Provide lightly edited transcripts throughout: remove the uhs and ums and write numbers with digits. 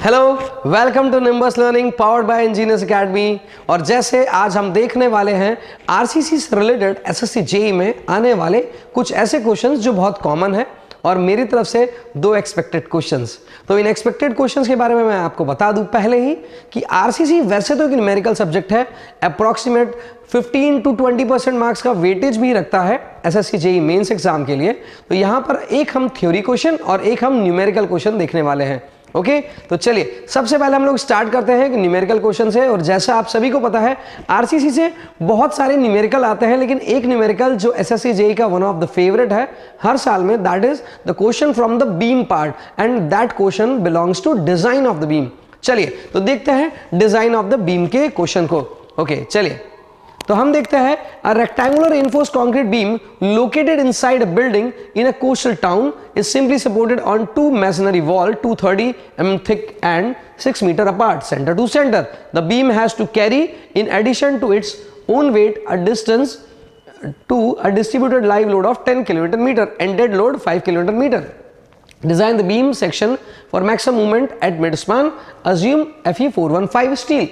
Hello, welcome to Nimbus learning powered by engineers academy. और जैसे आज हम देखने वाले हैं आरसीसी से रिलेटेड एसएससी जेईई में आने वाले कुछ ऐसे क्वेश्चंस जो बहुत कॉमन है और मेरी तरफ से दो एक्सपेक्टेड क्वेश्चंस। तो इन एक्सपेक्टेड क्वेश्चंस के बारे में मैं आपको बता दूं पहले ही कि आरसीसी वैसे तो एक न्यूमेरिकल सब्जेक्ट है, अप्रॉक्सीमेट 15 to 20% मार्क्स का वेटेज भी रखता है एसएससी जेईई मेंस एग्जाम के लिए। तो यहां पर एक हम थ्योरी क्वेश्चन और एक हम न्यूमेरिकल क्वेश्चन देखने वाले हैं। ओके, तो चलिए सबसे पहले हम लोग स्टार्ट करते हैं कि न्यूमेरिकल क्वेश्चन से। और जैसा आप सभी को पता है आरसीसी से बहुत सारे न्यूमेरिकल आते हैं, लेकिन एक न्यूमेरिकल जो एसएससी जेईई का वन ऑफ द फेवरेट है हर साल में, that is the question from the beam part, and that question belongs to design of the beam. चलिए तो देखते हैं डिजाइन ऑफ द बीम के क्वेश्चन को। ओके चलिए तो हम देखते हैं a rectangular reinforced concrete beam located inside a building in a coastal town is simply supported on two masonry wall 230 mm thick and 6 meter apart center to center. The beam has to carry in addition to its own weight a distance to a distributed live load of 10 kN and dead load 5 kN. Design the beam section for maximum movement at midspan. Assume Fe415 steel.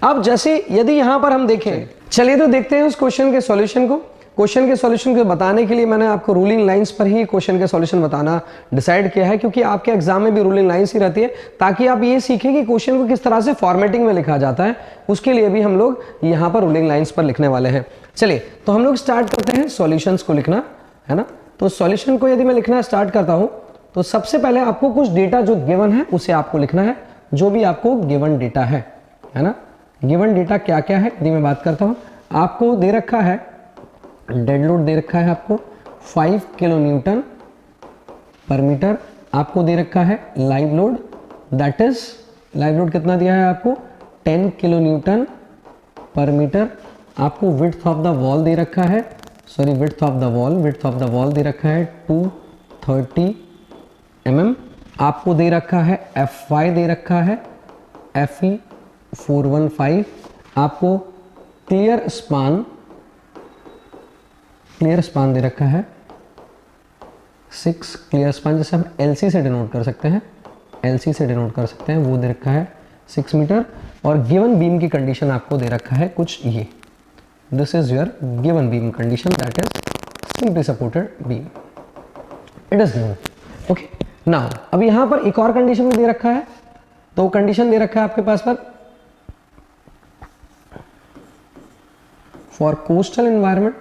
अब जैसे यदि यहां पर हम देखें, चलिए तो देखते हैं उस क्वेश्चन के सॉल्यूशन को। क्वेश्चन के सॉल्यूशन को बताने के लिए मैंने आपको रूलिंग लाइंस पर ही क्वेश्चन के सॉल्यूशन बताना डिसाइड किया है, क्योंकि आपके एग्जाम में भी रूलिंग लाइंस ही रहती है, ताकि आप ये सीखें कि क्वेश्चन को किस तरह से फॉर्मेटिंग में लिखा जाता है। उसके लिए भी हम लोग यहाँ पर रूलिंग लाइंस पर लिखने वाले हैं। चलिए तो हम लोग स्टार्ट करते हैं सॉल्यूशंस को लिखना, है ना। तो सॉल्यूशन को यदि मैं लिखना स्टार्ट करता हूँ तो सबसे पहले आपको कुछ डेटा जो गिवन है उसे आपको लिखना है, जो भी आपको गिवन डेटा है ना। गिवन डेटा क्या क्या है यदि मैं बात करता हूं, आपको दे रखा है डेड लोड दे रखा है आपको 5 किलो न्यूटन पर मीटर, आपको दे रखा है live load, that is live load कितना दिया है आपको 10 किलो न्यूटन पर मीटर। आपको विड्थ ऑफ द वॉल दे रखा है, sorry width of the wall दे रखा है 230 mm। आपको दे रखा है Fy दे रखा है Fe415। आपको क्लियर स्पान दे रखा है 6 क्लियर स्पान, जैसे हम LC से डिनोट कर सकते हैं, वो दे रखा है 6 मीटर। और गिवन बीम की कंडीशन आपको दे रखा है कुछ ये, this is your given beam condition, that is simply supported beam, it is given. Okay now अब यहां पर एक और कंडीशन भी दे रखा है, तो कंडीशन दे रखा है आपके पास पर फॉर कोस्टल एनवायरनमेंट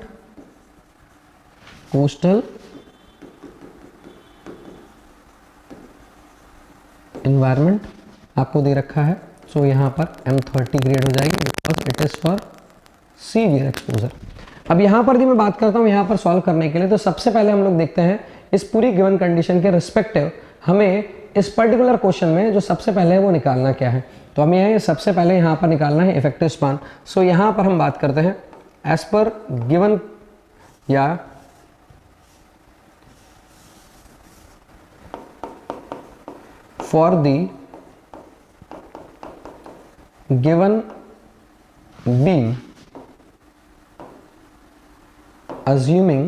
आपको दे रखा है। सो यहाँ पर M30 ग्रेड हो जाएगी because it is for severe exposure. अब यहाँ पर भी मैं बात करता हूँ यहाँ पर सॉल्व करने के लिए, तो सबसे पहले हम लोग देखते हैं इस पूरी गिवन कंडीशन के रिस्पेक्टिव हमें इस पर्टिकुलर क्वेश्चन में जो सबसे पहले है वो निकालना क्या है। तो हमें सबसे पहले यहाँ पर निकालना है इफेक्टिव स्पान। सो यहाँ पर हम बात करते हैं एज पर गिवन या for the given beam assuming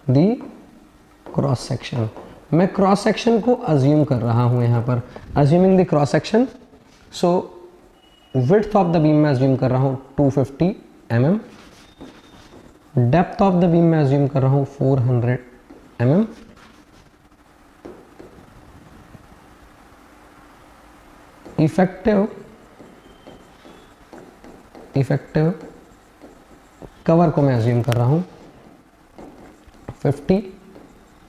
the cross section, मैं क्रॉस सेक्शन को अज्यूम कर रहा हूं यहाँ पर, assuming the cross section. So width of the beam में अज्यूम कर रहा हूं 250 mm, depth of the beam में अज्यूम कर रहा हूं 400 mm, इफेक्टिव कवर को मैं अज्यूम कर रहा हूं 50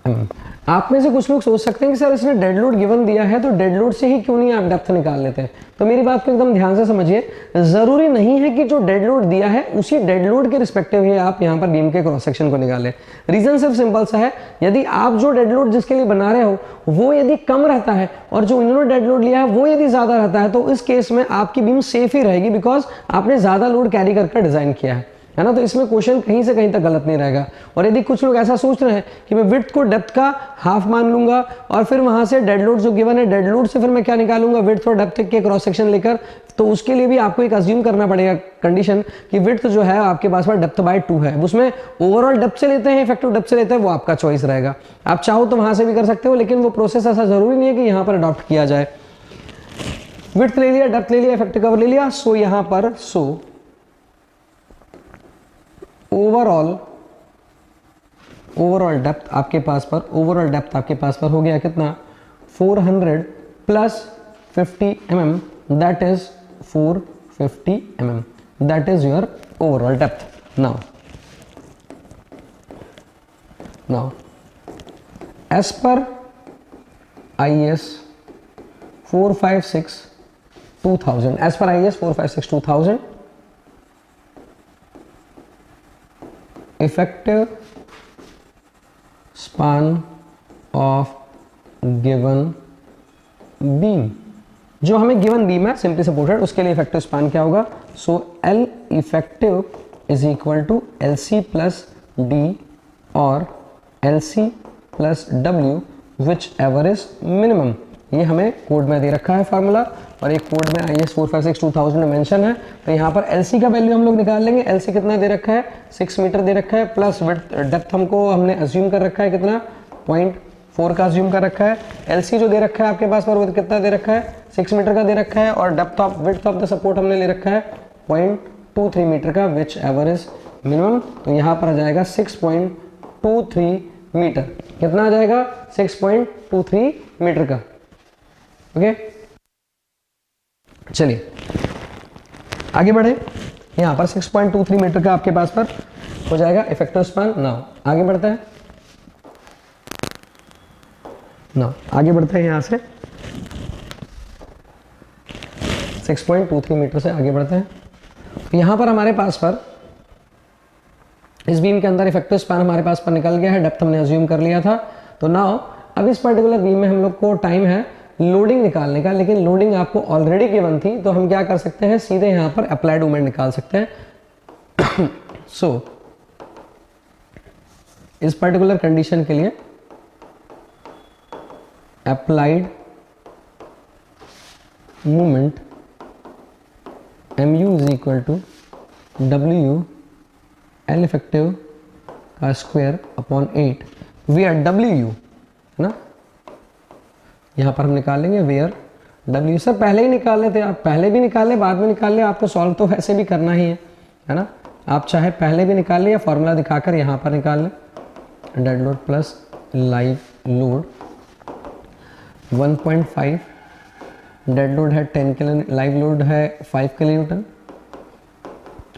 mm। आप में से कुछ लोग सोच सकते हैं कि सर इसने डेड लोड गिवन दिया है तो डेड लोड से ही क्यों नहीं आप डेप्थ निकाल लेते हैं। तो मेरी बात को एकदम ध्यान से समझिए, जरूरी नहीं है कि जो डेड लोड दिया है उसी डेड लोड के रिस्पेक्टिव ही आप यहाँ पर बीम के क्रॉस सेक्शन को निकालें। रीजन सिर्फ सिंपल सा है, यदि आप जो डेड लोड जिसके लिए बना रहे हो वो यदि कम रहता है और जो इन्होंने डेड लोड लिया है वो यदि ज्यादा रहता है, तो इस केस में आपकी बीम सेफ ही रहेगी, बिकॉज आपने ज्यादा लोड कैरी करके डिजाइन किया है। है ना। तो इसमें क्वेश्चन कहीं से कहीं तक गलत नहीं रहेगा। और यदि कुछ लोग ऐसा सोच रहे हैं कि मैं विड्थ को डेप्थ का हाफ मान लूंगा और फिर वहां से डेड लोड जो गिवन है, डेड लोड से फिर मैं क्या निकालूंगा, विड्थ और डेप्थ के क्रॉस सेक्शन लेकर, तो उसके लिए भी आपको एक अज्यूम करना पड़ेगा कंडीशन कि विड्थ जो है आपके पास में डेप्थ बाय 2 है। उसमें ओवरऑल डेप्थ से लेते हैं, इफेक्टिव डेप्थ से लेते हैं, वो आपका चॉइस रहेगा। आप चाहो तो वहां से भी कर सकते हो, लेकिन वो प्रोसेस ऐसा जरूरी नहीं है कि यहाँ पर अडॉप्ट किया जाए। विड्थ ले लिया, डेप्थ ले लिया, इफेक्टिव कवर ले लिया, सो यहां पर ओवरऑल डेप्थ आपके पास पर हो गया कितना, 400 plus 50 mm, that is 450 mm, that is your overall depth. Now as per IS 456-2000, as per IS 456-2000, effective span of given beam, जो हमें गिवन बीम है सिंपली सपोर्टेड, उसके लिए इफेक्टिव स्पान क्या होगा, so L effective is equal to LC plus D और LC plus W whichever is minimum. ये हमें कोड में दे रखा है फार्मूला, और एक कोड में IS 456-2000 में मेंशन है। तो यहाँ पर LC का वैल्यू हम लोग निकाल लेंगे। LC कितना दे रखा है, 6 मीटर दे रखा है, प्लस विड्थ डेप्थ हमने अज्यूम कर रखा है कितना, 0.4 का अज्यूम कर रखा है। LC जो दे रखा है आपके पास पर वो कितना दे रखा है, 6 मीटर का दे रखा है, और विड्थ ऑफ द सपोर्ट हमने ले रखा है 0.23 मीटर का, विच एवर इज मिनिमम। तो यहाँ पर आ जाएगा 6.23 मीटर। कितना आ जाएगा, 6.23 मीटर का। ओके चलिए आगे बढ़े। यहाँ पर 6.23 मीटर का आपके पास पर हो जाएगा इफेक्टिव स्पान। नाउ आगे बढ़ते हैं, यहाँ से 6.23 मीटर से आगे बढ़ते हैं। यहाँ पर हमारे पास पर इस बीम के अंदर इफेक्टिव स्पान हमारे पास पर निकल गया है, डेप्थ हमने अज्यूम कर लिया था। तो नाउ अब इस पर्टिकुलर बीम में हम लोग को टाइम है लोडिंग निकालने का, लेकिन लोडिंग आपको ऑलरेडी गिवन थी, तो हम क्या कर सकते हैं, सीधे यहाँ पर अप्लाइड मोमेंट निकाल सकते हैं। सो इस पर्टिकुलर कंडीशन के लिए applied moment MU is equal to WU L effective का स्क्वायर अपॉन 8 वेयर WU है ना। यहाँ पर हम निकाल लेंगे वेयर W। सर पहले ही निकाल लेते, आप पहले भी निकाल ले बाद में निकाल ले, आपको सॉल्व तो वैसे भी करना ही है ना। आप चाहे पहले भी निकाल ले या फॉर्मूला दिखाकर यहाँ पर निकाल ले। Dead load plus live load 1.5, dead load है 10 किलो, लाइव लोड है 5 किलो न्यूटन,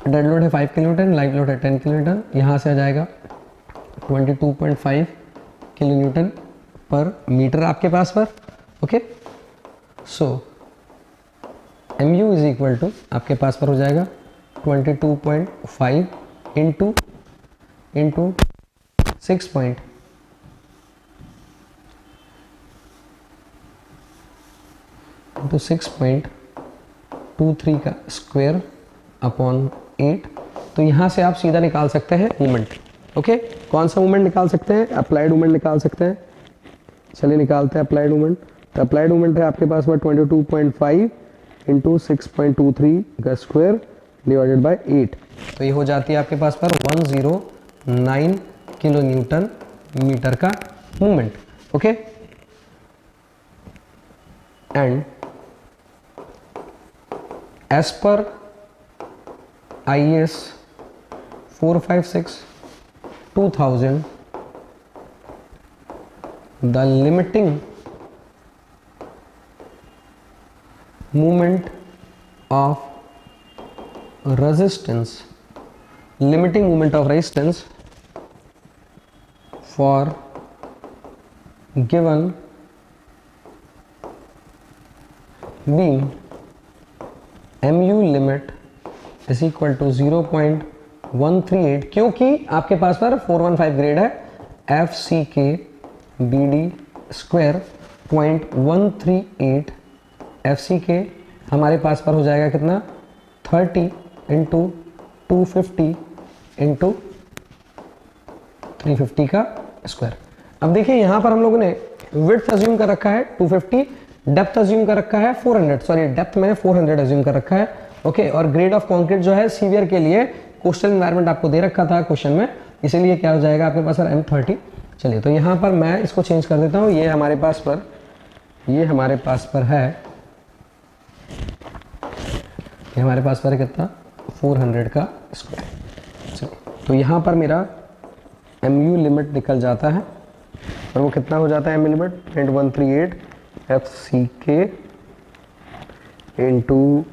डेड लोड है 5 किलो न्यूटन, लाइव लोड है 10 किलो न्यूटन। यहाँ से आ जाएगा 22.5 किलो न्यूटन पर मीटर आपके पास पर। Okay so MU is equal to आपके पास पर हो जाएगा 22.5 इंटू 6.23 का स्क्वायर अपॉन 8। तो यहाँ से आप सीधा निकाल सकते हैं मोमेंट। ओके कौन सा मोमेंट निकाल सकते हैं, अप्लाइड मोमेंट निकाल सकते हैं। चलिए निकालते हैं अप्लाइड मोमेंट। तो अप्लाइड मोमेंट है आपके पास में 22.5 इंटू 6.23 का स्क्वायर डिवाइडेड बाय 8। तो ये हो जाती है आपके पास पर 109 किलो न्यूटन मीटर का moment. Okay and as per IS 456-2000 the limiting moment of resistance for given beam MU limit is equal to 0.138, क्योंकि आपके पास पर 415 ग्रेड है, FCK BD स्क्वायर 0.138 FCK हमारे पास पर हो जाएगा कितना 30 इंटू 250 इंटू 350 का स्क्वायर। अब देखिए यहाँ पर हम लोगों ने विड्थ अज्यूम कर रखा है 250, डेप्थ अज्यूम कर रखा है 400, सॉरी डेप्थ मैंने 400 अज्यूम कर रखा है, ओके। और ग्रेड ऑफ कंक्रीट जो है सीवियर के लिए कोस्टल एनवायरनमेंट आपको दे रखा था क्वेश्चन में, इसीलिए क्या हो जाएगा आपके पास सर M30। चलिए तो यहाँ पर मैं इसको चेंज कर देता हूँ, ये हमारे पास पर है, ये हमारे पास पर कितना 400 का स्क्वायर। चलिए तो यहाँ पर मेरा MU लिमिट निकल जाता है और वो कितना हो जाता है MU limit 0.138 FCK into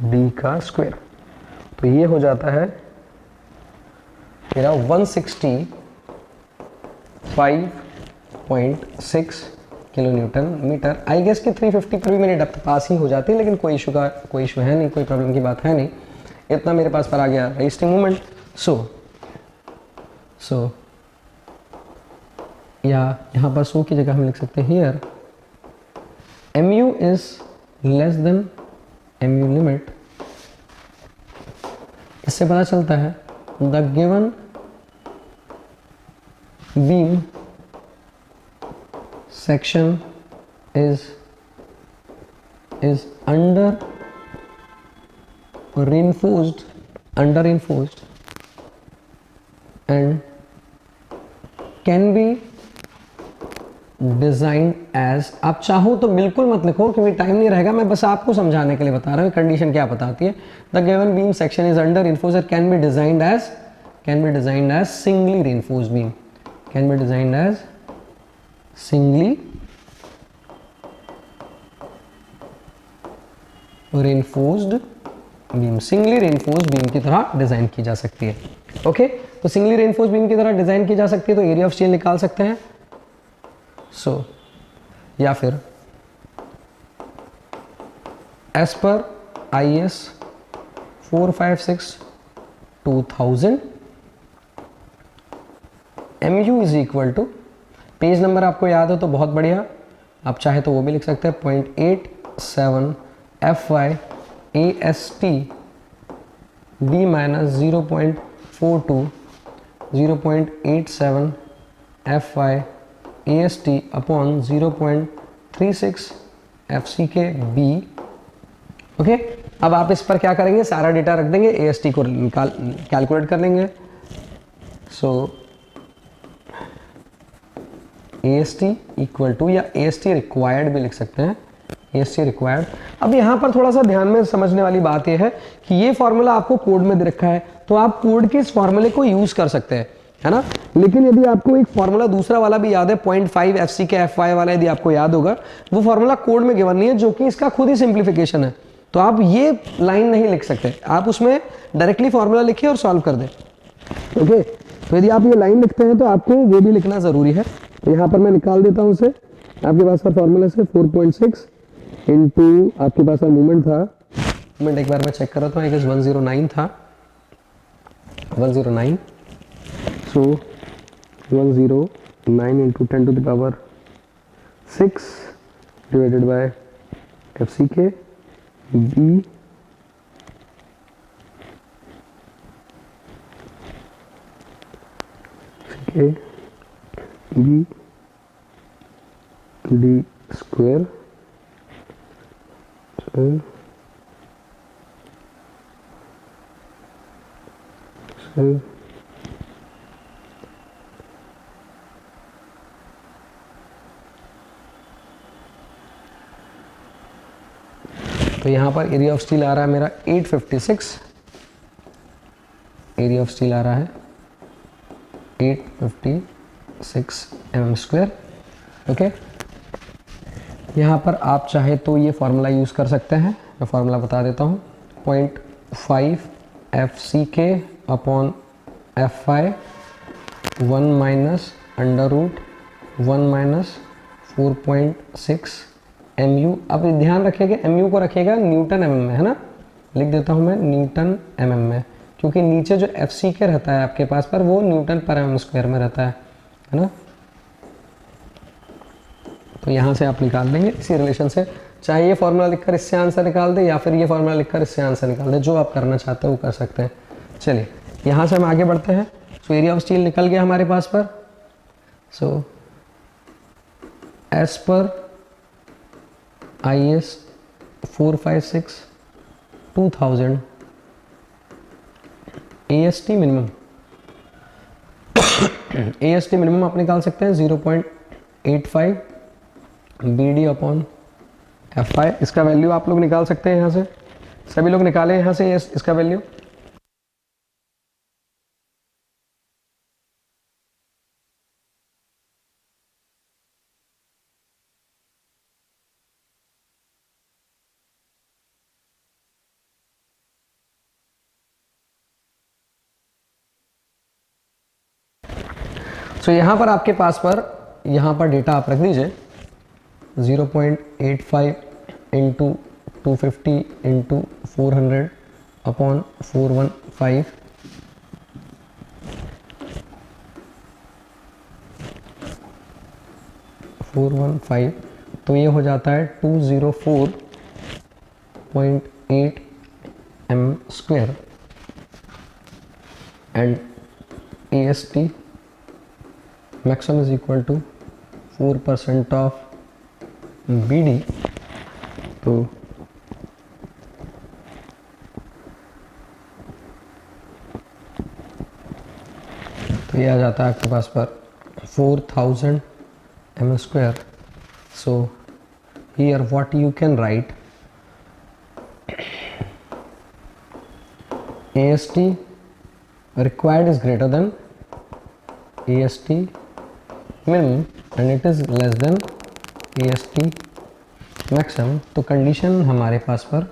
D का स्क्वायर। तो ये हो जाता है मेरा 165.6 kilonewton metre. I guess कि 350 पर भी मेरी डेप्थ पास ही हो जाती है, लेकिन कोई इशू है नहीं, कोई प्रॉब्लम की बात है नहीं। इतना मेरे पास पर आ गया रेस्टिंग मोमेंट। सो या यहाँ पर सो की जगह हम लिख सकते हैं here MU is less than MU limit. इससे पता चलता है the given beam section is under reinforced and can be designed as, आप चाहो तो बिल्कुल मत लिखो क्योंकि टाइम नहीं रहेगा, मैं बस आपको समझाने के लिए बता रहा हूँ कंडीशन क्या बताती है। The given beam section is under reinforced can be designed as singly reinforced beam, can be designed as singly reinforced beam की तरह डिजाइन की जा सकती है, ओके। तो सिंगली रेनफोर्स्ड बीम की तरह डिजाइन की जा सकती है, तो एरिया ऑफ स्टील निकाल सकते हैं। या फिर as per IS 456/2000 MU is equal to, page number आपको याद हो तो बहुत बढ़िया, आप चाहे तो वो भी लिख सकते हैं 0.87 FY AST D minus 0.42 0.87 FY AST upon 0.36 FCK B, okay. अब आप इस पर क्या करेंगे, सारा डेटा रख देंगे, AST को कैलकुलेट कर लेंगे। AST इक्वल टू, या AST रिक्वायर्ड भी लिख सकते हैं, AST रिक्वायर्ड। अब यहाँ पर थोड़ा सा ध्यान में समझने वाली बात यह है कि ये फॉर्मूला आपको कोड में दे रखा है, तो आप कोड के इस फॉर्मूले को यूज कर सकते हैं, है ना। लेकिन यदि आपको एक फॉर्मूला दूसरा वाला भी याद है 0.5 FCK FY वाला, यदि आपको याद होगा, वो फॉर्मूला कोड में गिवन नहीं है, जो कि इसका खुद ही सिंप्लीफिकेशन है, तो आप ये लाइन नहीं लिख सकते, आप उसमें डायरेक्टली फॉर्मूला लिखिए और सॉल्व कर दें, ओके। तो यदि आप ये लाइन लिखते हैं तो आपको वो भी लिखना जरूरी है। तो यहाँ पर मैं निकाल देता हूँ उसे, आपके पास का फॉर्मूला से 4.6 इंटू आपके पास का मूवमेंट था, मूवमेंट एक बार मैं चेक कर रहा था, 109 था, 109। सो 109 into 10 to the power 6 divided by FCK B B D square तो यहाँ पर एरिया ऑफ स्टील आ रहा है मेरा 856, एरिया ऑफ स्टील आ रहा है 856 mm स्क्वायर, ओके। यहाँ पर आप चाहे तो ये फार्मूला यूज़ कर सकते हैं, मैं फार्मूला बता देता हूँ, 0.5 FCK upon FY 1 minus under root 1 minus 4.6 MU। अब ध्यान रखिएगा MU को रखिएगा न्यूटन mm में, है ना, लिख देता हूँ मैं न्यूटन mm में, क्योंकि नीचे जो FCK रहता है आपके पास पर वो न्यूटन पर mm स्क्वायर में रहता है ना। तो यहाँ से आप निकाल देंगे इसी रिलेशन से, चाहे ये फॉर्मूला लिखकर इससे आंसर निकाल दे या फिर ये फॉर्मूला लिखकर इससे आंसर निकाल दे, जो आप करना चाहते हो वो कर सकते हैं। चलिए यहाँ से हम आगे बढ़ते हैं। सो एरिया ऑफ स्टील निकल गया हमारे पास पर। So as per IS 456/2000 AST minimum AST minimum आप निकाल सकते हैं 0.85 BD/FI। इसका वैल्यू आप लोग निकाल सकते हैं यहाँ से, सभी लोग निकालें यहाँ से इसका वैल्यू। सो यहाँ पर आपके पास पर यहाँ पर डेटा आप रख दीजिए 0.85 इंटू 250 इंटू 400/415 415, तो ये हो जाता है 204.8 m² and AST maximum is equal to 4% of BD। तो ये आ जाता है आपके पास पर 4000 m²। So here what you can write, AST required is greater than AST minimum and it is less than AST maximum। तो कंडीशन हमारे पास पर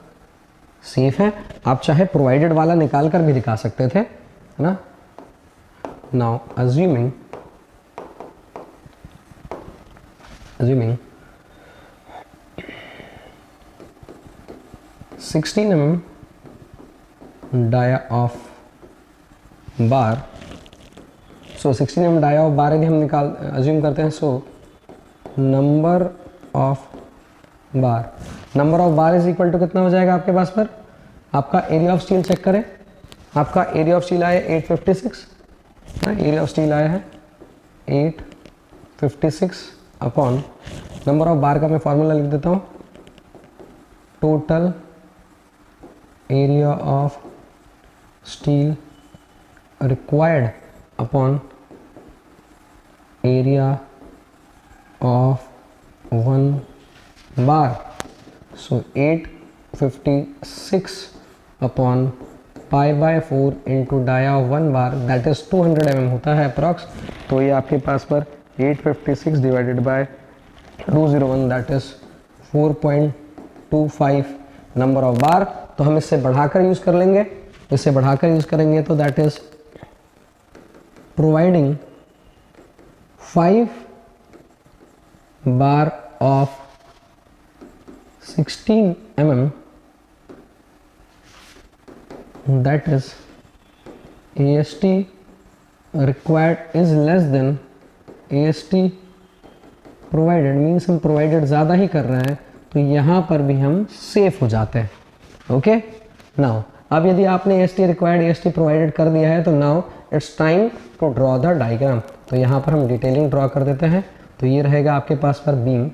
सेफ है। आप चाहे प्रोवाइडेड वाला निकाल कर भी दिखा सकते थे, है ना। Now assuming 16 mm dia of bar। So 16 mm dia of bar यदि हम अज्यूम करते हैं, so number of bar is equal to कितना हो जाएगा आपके पास पर, आपका एरिया ऑफ स्टील चेक करें। आपका एरिया ऑफ स्टील आया 856, एरिया ऑफ स्टील आया है 856 अपॉन नंबर ऑफ बार का मैं फॉर्मूला लिख देता हूँ, total area of steel required upon area of 1 bar. So 856 upon π/4 into dia of 1 bar, that is 200 mm होता है अप्रॉक्स। तो ये आपके पास पर 856 divided by 201, that is 4.25 number of बार। तो हम इससे बढ़ाकर यूज कर लेंगे, इससे बढ़ाकर यूज करेंगे तो that is providing 5 bar of 16 mm, that is AST required is less than AST provided, means हम provided ज़्यादा ही कर रहे हैं, तो यहाँ पर भी हम सेफ हो जाते हैं। ओके नाउ अब यदि आपने AST required AST provided कर दिया है, तो now it's time to draw the diagram. तो यहाँ पर हम डिटेलिंग ड्रॉ कर देते हैं। तो ये रहेगा आपके पास पर बीम,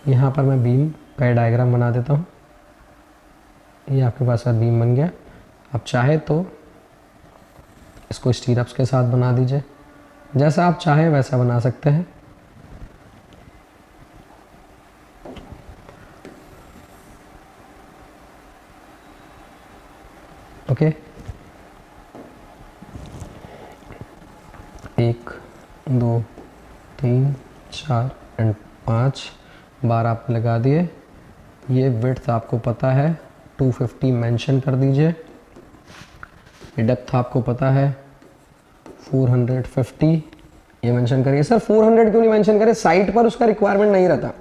यहाँ पर मैं बीम का डायग्राम बना देता हूँ। ये आपके पास पर बीम बन गया। आप चाहे तो इसको स्टीरअप्स के साथ बना दीजिए, जैसा आप चाहे वैसा बना सकते हैं। ओके 1 2 3 4 एंड 5 बार आप लगा दिए। ये विड्थ आपको पता है 250 मेंशन कर दीजिए। ये डेप्थ आपको पता है 450, ये मेंशन करिए। सर 400 क्यों नहीं मेंशन करें? साइट पर उसका रिक्वायरमेंट नहीं रहता,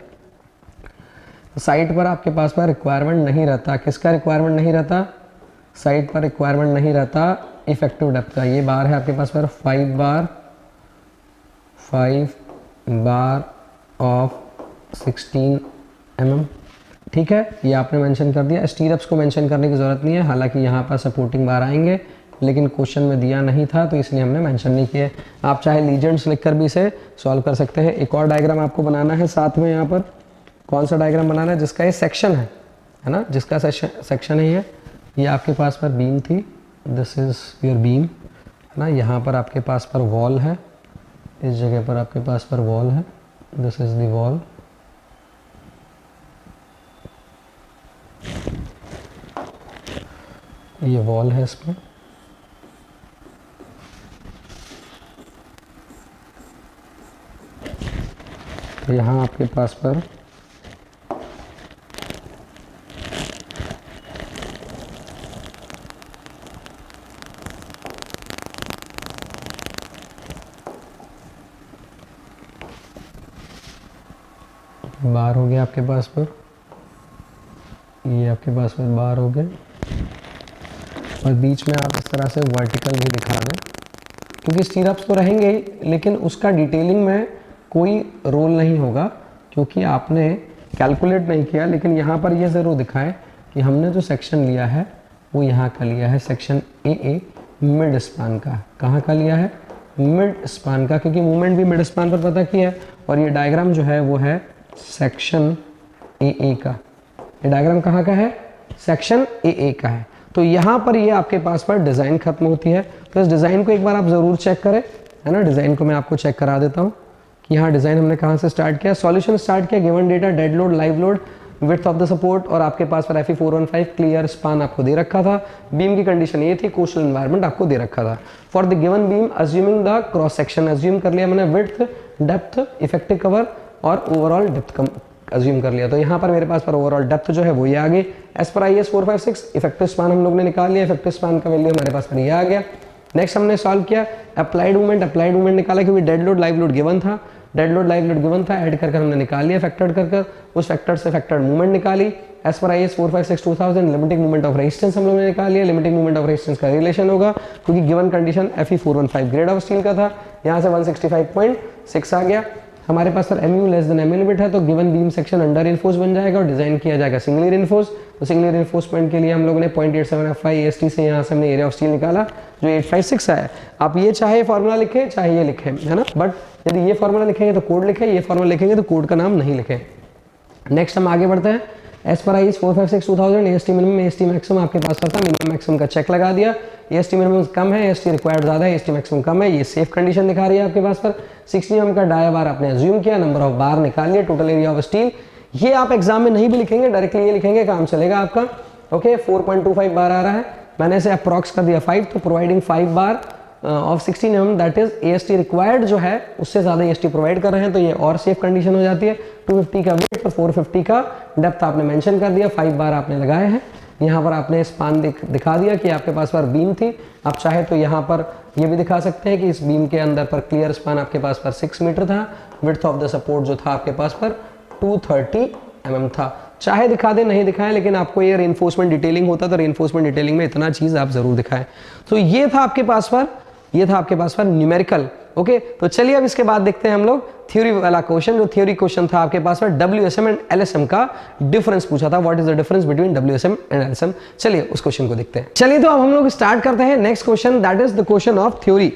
साइट पर आपके पास पर रिक्वायरमेंट नहीं रहता। किसका रिक्वायरमेंट नहीं रहता? साइट पर रिक्वायरमेंट नहीं रहता इफेक्टिव डेप्थ का। ये बार है आपके पास पर 5 बार ऑफ 16 mm, ठीक है, ये आपने मेंशन कर दिया। स्टीरअप्स को मेंशन करने की ज़रूरत नहीं है, हालांकि यहाँ पर सपोर्टिंग बार आएंगे, लेकिन क्वेश्चन में दिया नहीं था तो इसलिए हमने मेंशन नहीं किए। आप चाहे लीजेंड्स लिखकर भी इसे सॉल्व कर सकते हैं। एक और डायग्राम आपको बनाना है साथ में। यहाँ पर कौन सा डायग्राम बनाना है? जिसका ये सेक्शन है ना, जिसका सेक्शन है ये आपके पास पर बीम थी, दिस इज़ योर बीम, है ना। यहाँ पर आपके पास पर वॉल है, इस जगह पर आपके पास पर वॉल है, दिस इज़ द वॉल। ये वॉल है इसमें, तो यहाँ आपके पास पर बार हो गया आपके पास पर, ये आपके पास पर बार हो गए, और बीच में आप इस तरह से वर्टिकल भी दिखा दें, क्योंकि स्टीरअप्स तो रहेंगे ही, लेकिन उसका डिटेलिंग में कोई रोल नहीं होगा क्योंकि आपने कैलकुलेट नहीं किया। लेकिन यहाँ पर ये ज़रूर दिखाएं कि हमने जो सेक्शन लिया है वो यहाँ का लिया है, सेक्शन ए मिड स्पान का। कहाँ का लिया है? मिड स्पान का, क्योंकि मूवमेंट भी मिड स्पान पर पता किया है। और ये डायग्राम जो है वो है सेक्शन ए का। ये डायग्राम कहाँ का है? सेक्शन ए का है। तो यहाँ पर ये आपके पास पर डिज़ाइन खत्म होती है। तो इस डिज़ाइन को एक बार आप ज़रूर चेक करें, है ना। डिज़ाइन को मैं आपको चेक करा देता हूँ कि यहाँ डिज़ाइन हमने कहाँ से स्टार्ट किया। सॉल्यूशन स्टार्ट किया, given data, dead load, live load, width of the support, और आपके पास पर Fe415 क्लियर स्पान आपको दे रखा था। बीम की कंडीशन ये थी, कोस्टल एनवायरनमेंट आपको दे रखा था। For the given beam assuming the cross section, assume कर लिया मैंने विड्थ, डेप्थ, इफेक्टिव कवर और ओवरऑल डेप्थ अज्यूम कर लिया। तो यहाँ पर मेरे पास पर ओवरऑल डेप्थ जो है वो ये आ गई। As per IS 456 effective span हम लोग ने निकाल लिया, इफेक्टिव स्पान का वैल्यू हमारे पास पर ये आ गया। नेक्स्ट हमने सॉल्व किया अप्लाइड मूवमेंट निकाला, क्योंकि dead load live load given था, dead load live load given था, ऐड कर हमने निकाल लिया फैक्टर्ड कर उस फैक्टर से फैक्टर्ड मूवमेंट निकाली। As per IS 456 2000 limiting movement of resistance हम लोगों ने निकाल लिया। लिमिटिंग मूवमेंट ऑफ रेजिस्टेंस का रिलेशन होगा, क्योंकि given condition Fe415 grade of steel का था, यहाँ से 165.6 आ गया। हमारे पास sir MU less then MU limit है, तो given beam section under reinforce बन जाएगा और डिजाइन किया जाएगा सिंगली रिइंफोर्स। तो सिंगली रिइंफोर्समेंट के लिए हम लोगों ने 0.87 FI AST से यहाँ से हमने एरिया ऑफ स्टील निकाला जो 856 है। आप ये चाहे फॉर्मूला लिखें चाहे ये लिखें, है ना। बट यदि ये फॉर्मूला लिखेंगे तो कोड लिखें, ये फॉर्मूला लिखेंगे तो कोड का नाम नहीं लिखें। नेक्स्ट हम आगे बढ़ते हैं। As per IS 456 2000 AST minimum AST maximum आपके पास था, मिनिमम मैक्सिमम का चेक लगा दिया। AST मिनिमम कम है, AST रिक्वायर्ड ज़्यादा है, AST मैक्सिमम कम है, ये सेफ कंडीशन दिखा रही है आपके पास पर। 60 mm का डाया बार आपने अज्यूम किया, नंबर ऑफ बार निकाल लिया, टोटल एरिया ऑफ स्टील। ये आप एग्जाम में नहीं भी लिखेंगे, डायरेक्टली ये लिखेंगे, काम चलेगा आपका। ओके 4.25 बार आ रहा है, मैंने इसे अप्रॉक्स कर दिया 5, तो providing 5 bar of 16 mm, that is AST required जो है उससे ज़्यादा AST प्रोवाइड कर रहे हैं, तो ये और सेफ कंडीशन हो जाती है। 250 का वेट और 450 का डेप्थ आपने मेंशन कर दिया, 5 बार आपने लगाए हैं। यहाँ पर आपने स्पान दिखा दिया कि आपके पास पर बीम थी। आप चाहे तो यहाँ पर ये भी दिखा सकते हैं कि इस बीम के अंदर पर क्लियर स्पान आपके पास पर 6 मीटर था, विड्थ ऑफ द सपोर्ट जो था आपके पास पर 230 mm था। चाहे दिखा दे नहीं दिखाएं, लेकिन आपको ये रेनफोर्समेंट डिटेलिंग होता, तो रेनफोर्समेंट डिटेलिंग में इतना चीज़ आप जरूर दिखाएं। तो ये था आपके पास पर न्यूमेरिकल। ओके, तो चलिए अब इसके बाद देखते हैं हम लोग थ्योरी वाला क्वेश्चन। जो थ्योरी क्वेश्चन था आपके पास पर WSM एंड LSM का डिफरेंस पूछा था, what is the difference between WSM and LSM। चलिए उस क्वेश्चन को देखते हैं। चलिए तो अब हम लोग स्टार्ट करते हैं next question, that is the question of theory.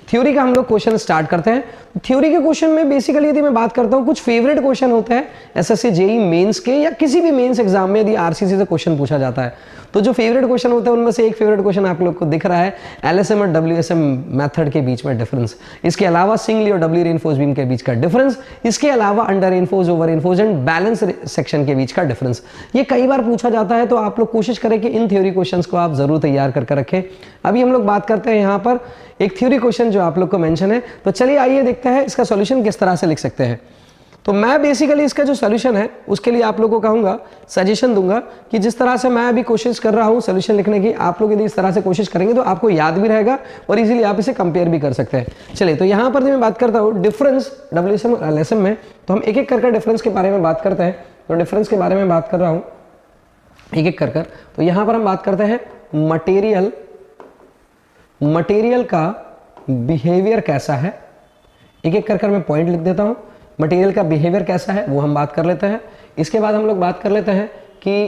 Theory का हम लोग क्वेश्चन स्टार्ट करते हैं। थ्योरी के क्वेश्चन में बेसिकली यदि मैं बात करता हूँ, कुछ फेवरेट क्वेश्चन होते हैं SSC JEE मेंस के या किसी भी मेंस एग्जाम में यदि RCC से क्वेश्चन पूछा जाता है, तो जो फेवरेट क्वेश्चन होता है उनमें से एक फेवरेट क्वेश्चन आप लोग को दिख रहा है, LSM और WSM मेथड के बीच में डिफरेंस। इसके अलावा सिंगली और डबली रेनफोर्स बीम के बीच का डिफरेंस, इसके अलावा under reinforce, over reinforce and balance section के बीच का डिफरेंस। ये कई बार पूछा जाता है, तो आप लोग कोशिश करें कि इन थ्योरी क्वेश्चंस को आप जरूर तैयार करके रखें। अभी हम लोग बात करते हैं यहाँ पर एक थ्योरी क्वेश्चन जो आप लोग को मेंशन है। तो चलिए आइए देखते हैं इसका सॉल्यूशन किस तरह से लिख सकते हैं। तो मैं बेसिकली इसका जो सॉल्यूशन है उसके लिए आप लोगों को कहूँगा, सजेशन दूंगा कि जिस तरह से मैं अभी कोशिश कर रहा हूँ सॉल्यूशन लिखने की, आप लोग यदि इस तरह से कोशिश करेंगे तो आपको याद भी रहेगा और इजीली आप इसे कंपेयर भी कर सकते हैं। चलिए तो यहाँ पर मैं बात करता हूँ डिफरेंस WSM और LSM में, तो हम एक एक करके डिफरेंस के बारे में बात करते हैं। तो डिफरेंस के बारे में बात कर रहा हूँ एक एक कर। तो यहाँ पर हम बात करते हैं मटेरियल का बिहेवियर कैसा है। एक एक कर मैं पॉइंट लिख देता हूँ। मटेरियल का बिहेवियर कैसा है वो हम बात कर लेते हैं। इसके बाद हम लोग बात कर लेते हैं कि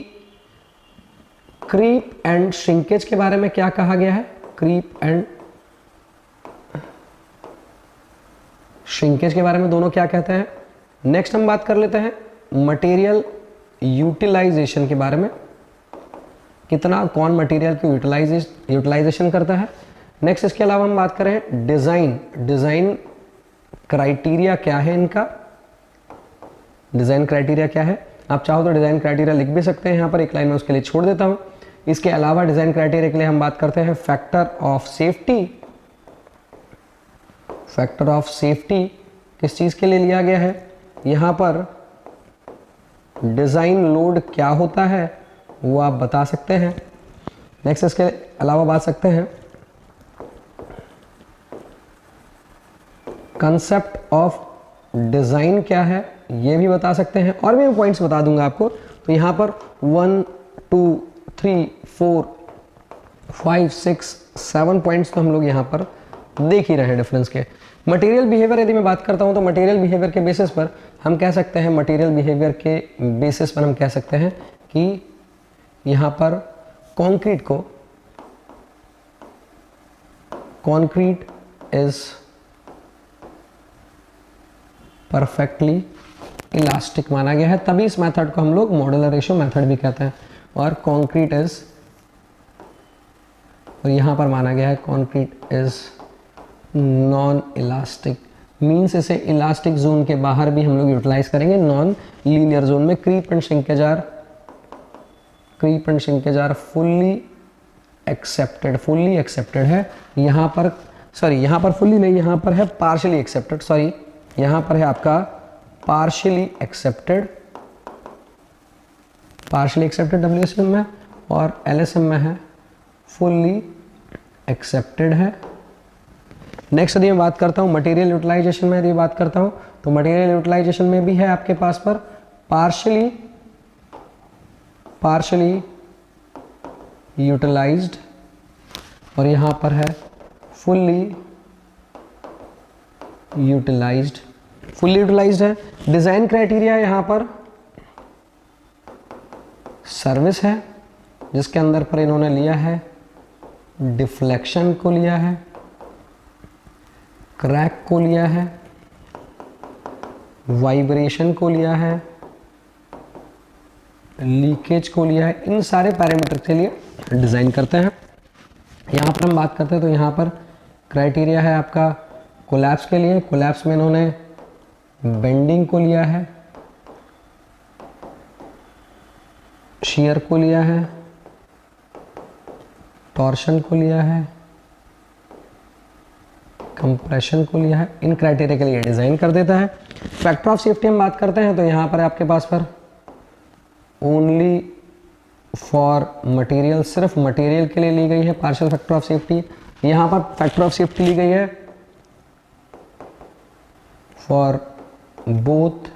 क्रीप एंड श्रिंकेज के बारे में क्या कहा गया है, क्रीप एंड श्रिंकेज के बारे में दोनों क्या कहते हैं। नेक्स्ट हम बात कर लेते हैं मटेरियल यूटिलाइजेशन के बारे में, कितना कौन मटेरियल को यूटिलाइजेशन करता है। नेक्स्ट इसके अलावा हम बात करें डिज़ाइन क्राइटेरिया क्या है इनका, डिज़ाइन क्राइटेरिया क्या है। आप चाहो तो डिज़ाइन क्राइटेरिया लिख भी सकते हैं यहाँ पर, एक लाइन में उसके लिए छोड़ देता हूँ। इसके अलावा डिज़ाइन क्राइटेरिया के लिए हम बात करते हैं factor of safety. Factor of safety किस चीज़ के लिए लिया गया है, यहाँ पर डिज़ाइन लोड क्या होता है वो आप बता सकते हैं। नेक्स्ट इसके अलावा बात सकते हैं कंसेप्ट ऑफ डिज़ाइन क्या है, ये भी बता सकते हैं, और भी मैं पॉइंट्स बता दूंगा आपको। तो यहाँ पर 1 2 3 4 5 6 7 पॉइंट्स तो हम लोग यहाँ पर देख ही रहे हैं डिफरेंस के। मटेरियल बिहेवियर यदि मैं बात करता हूँ तो मटेरियल बिहेवियर के बेसिस पर हम कह सकते हैं, मटेरियल बिहेवियर के बेसिस पर हम कह सकते हैं कि यहाँ पर कंक्रीट इज परफेक्टली इलास्टिक माना गया है, तभी इस मेथड को हम लोग मॉड्यूलर रेशियो मेथड भी कहते हैं। और कंक्रीट इज, और यहाँ पर माना गया है concrete is non elastic, means इसे इलास्टिक जोन के बाहर भी हम लोग यूटिलाइज करेंगे, नॉन लीनियर जोन में। Creep and shrinkage are fully accepted है। यहाँ पर यहाँ पर फुल्ली नहीं, यहाँ पर है पार्शियली एक्सेप्टेड, यहाँ पर है आपका पार्शियली एक्सेप्टेड WSM में, और LSM में है फुल्ली एक्सेप्टेड है। नेक्स्ट यदि मैं बात करता हूँ मटेरियल यूटिलाइजेशन में, यदि बात करता हूँ तो मटेरियल यूटिलाइजेशन में भी है आपके पास पर पार्शियली यूटिलाइज्ड, और यहाँ पर है फुल्ली यूटिलाइज्ड है। डिज़ाइन क्राइटेरिया यहाँ पर सर्विस है, जिसके अंदर पर इन्होंने लिया है डिफ्लेक्शन को लिया है, क्रैक को लिया है, वाइब्रेशन को लिया है, लीकेज को लिया है। इन सारे पैरामीटर के लिए डिज़ाइन करते हैं। यहाँ पर हम बात करते हैं तो यहाँ पर क्राइटेरिया है आपका कोलैप्स के लिए। कोलैप्स में इन्होंने बेंडिंग को लिया है, शियर को लिया है, टॉर्शन को लिया है, कंप्रेशन को लिया है। इन क्राइटेरिया के लिए डिज़ाइन कर देता है। फैक्टर ऑफ सेफ्टी हम बात करते हैं तो यहाँ पर आपके पास पर ओनली फॉर मटेरियल, सिर्फ मटेरियल के लिए ली गई है पार्शियल फैक्टर ऑफ सेफ्टी। यहाँ पर फैक्टर ऑफ सेफ्टी ली गई है for both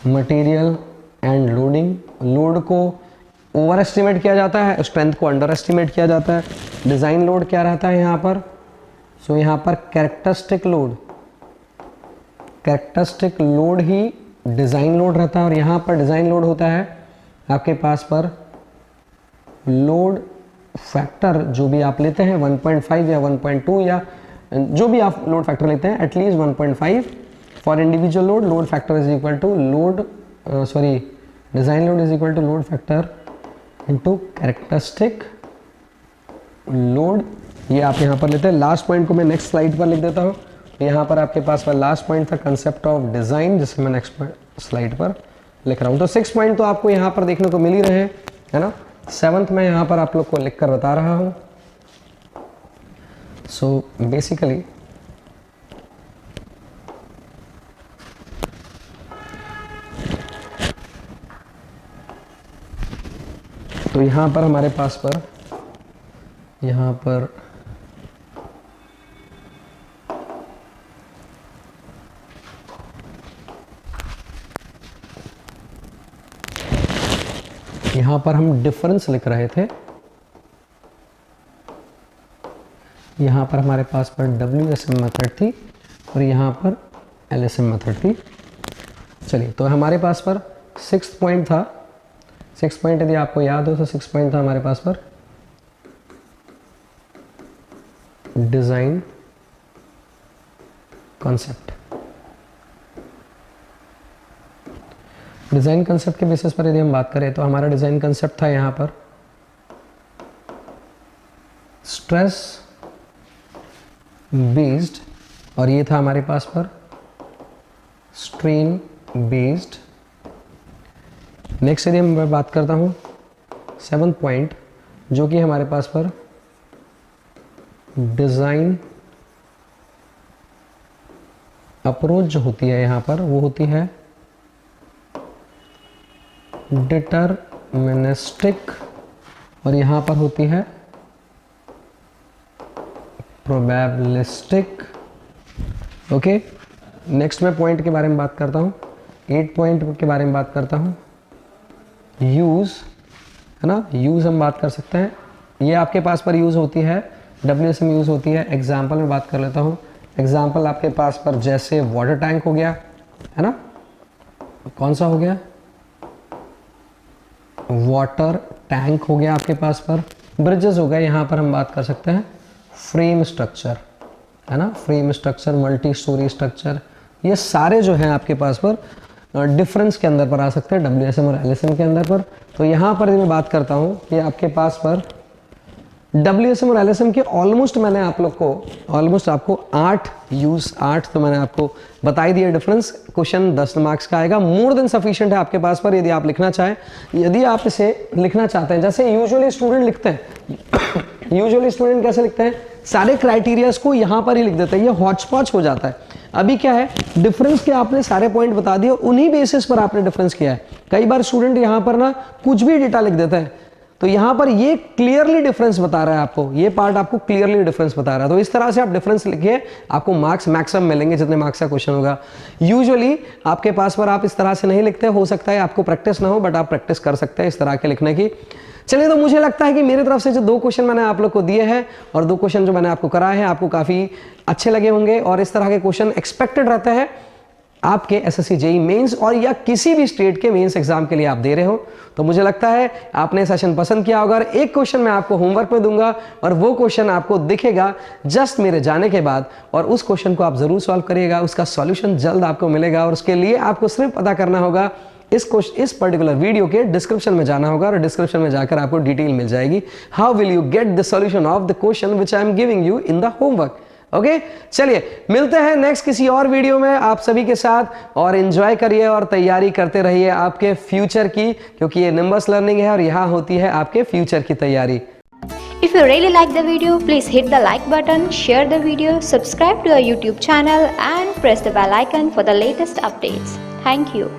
material and loading. Load को ओवर एस्टिमेट किया जाता है, स्ट्रेंथ को अंडर एस्टिमेट किया जाता है। डिज़ाइन लोड क्या रहता है यहाँ पर, सो यहाँ पर कैरेक्टरिस्टिक लोड ही डिज़ाइन लोड रहता है, और यहाँ पर डिज़ाइन लोड होता है आपके पास पर लोड फैक्टर जो भी आप लेते हैं 1.5 या 1.2 या जो भी आप लोड फैक्टर लेते हैं at least 1.5 for individual load factor is equal to design load is equal to load factor into characteristic load. ये आप यहाँ पर लेते हैं। लास्ट पॉइंट को मैं नेक्स्ट स्लाइड पर लिख देता हूँ। यहाँ पर आपके पास पर लास्ट पॉइंट था कंसेप्ट ऑफ डिज़ाइन, जिसे मैं नेक्स्ट स्लाइड पर लिख रहा हूँ। तो 6 पॉइंट तो आपको यहाँ पर देखने को मिल ही रहे हैं, है ना। 7th मैं यहाँ पर आप लोग को लिख कर बता रहा हूँ। सो बेसिकली तो यहाँ पर हमारे पास पर यहाँ पर हम डिफरेंस लिख रहे थे। यहाँ पर हमारे पास पर WSM मेथड थी और यहाँ पर LSM मेथड थी। चलिए, तो हमारे पास पर 6th पॉइंट था, 6th पॉइंट यदि आपको याद हो तो 6th पॉइंट था हमारे पास पर डिज़ाइन कॉन्सेप्ट। डिज़ाइन कंसेप्ट के बेसिस पर यदि हम बात करें तो हमारा डिज़ाइन कंसेप्ट था यहाँ पर स्ट्रेस बेस्ड, और ये था हमारे पास पर स्ट्रेन बेस्ड। नेक्स्ट यदि मैं बात करता हूँ 7th पॉइंट, जो कि हमारे पास पर डिज़ाइन अप्रोच जो होती है यहाँ पर वो होती है डिटरमिनिस्टिक, और यहाँ पर होती है प्रोबेबिलिस्टिक। ओके, नेक्स्ट मैं पॉइंट के बारे में बात करता हूँ, 8 पॉइंट के बारे में बात करता हूँ। यूज़ है ना, यूज़ हम बात कर सकते हैं, ये आपके पास पर यूज़ होती है, WSM यूज़ होती है। एग्जाम्पल में बात कर लेता हूँ, एग्जाम्पल आपके पास पर जैसे वाटर टैंक हो गया है ना, कौन सा हो गया, वाटर टैंक हो गया आपके पास पर। ब्रिजेस हो गए, यहाँ पर हम बात कर सकते हैं फ्रेम स्ट्रक्चर है ना, frame structure, multi storey structure, ये सारे जो हैं आपके पास पर डिफरेंस के अंदर पर आ सकते हैं, WSM और LSM के अंदर पर। तो यहाँ पर मैं बात करता हूँ कि आपके पास पर WSM और LSM के ऑलमोस्ट मैंने आप लोग को ऑलमोस्ट आपको 8 तो मैंने आपको बता ही दिया डिफरेंस। क्वेश्चन 10 मार्क्स का आएगा, मोर देन सफिशिएंट है आपके पास पर यदि आप लिखना चाहें। यदि आप इसे लिखना चाहते हैं जैसे यूजुअली स्टूडेंट लिखते हैं यूजुअली स्टूडेंट कैसे लिखते हैं, सारे क्राइटेरियाज को यहाँ पर ही लिख देते हैं, ये हॉचपॉच हो जाता है। अभी क्या है, डिफरेंस के आपने सारे पॉइंट बता दिए, उन्हीं बेसिस पर आपने डिफरेंस किया है। कई बार स्टूडेंट यहाँ पर ना कुछ भी डेटा लिख देते हैं, तो यहाँ पर ये क्लियरली डिफरेंस बता रहा है आपको, ये पार्ट आपको क्लियरली डिफरेंस बता रहा है। तो इस तरह से आप डिफरेंस लिखिए, आपको मार्क्स मैक्सिमम मिलेंगे जितने मार्क्स का क्वेश्चन होगा। यूजुअली आपके पास पर आप इस तरह से नहीं लिखते, हो सकता है आपको प्रैक्टिस ना हो, बट आप प्रैक्टिस कर सकते हैं इस तरह के लिखने की। चलिए, तो मुझे लगता है कि मेरी तरफ से जो 2 क्वेश्चन मैंने आप लोग को दिए हैं और 2 क्वेश्चन जो मैंने आपको कराए हैं आपको काफ़ी अच्छे लगे होंगे, और इस तरह के क्वेश्चन एक्सपेक्टेड रहते हैं आपके SSC JEE मेंस और या किसी भी स्टेट के मेंस एग्जाम के लिए आप दे रहे हो। तो मुझे लगता है आपने सेशन पसंद किया होगा। और एक क्वेश्चन मैं आपको होमवर्क में दूंगा और वो क्वेश्चन आपको दिखेगा जस्ट मेरे जाने के बाद, और उस क्वेश्चन को आप जरूर सॉल्व करिएगा, उसका सॉल्यूशन जल्द आपको मिलेगा। और उसके लिए आपको सिर्फ पता करना होगा, इस पर्टिकुलर वीडियो के डिस्क्रिप्शन में जाना होगा और डिस्क्रिप्शन में जाकर आपको डिटेल मिल जाएगी। How will you get the solution of the question which I am giving you in the homework. Okay, चलिए मिलते हैं नेक्स्ट किसी और वीडियो में आप सभी के साथ, और एंजॉय करिए और तैयारी करते रहिए आपके फ्यूचर की, क्योंकि ये नंबर्स लर्निंग है और यहाँ होती है आपके फ्यूचर की तैयारी। If you really like the video, please hit the like button, share the video, subscribe to our YouTube channel and press the bell icon for the latest updates. Thank you.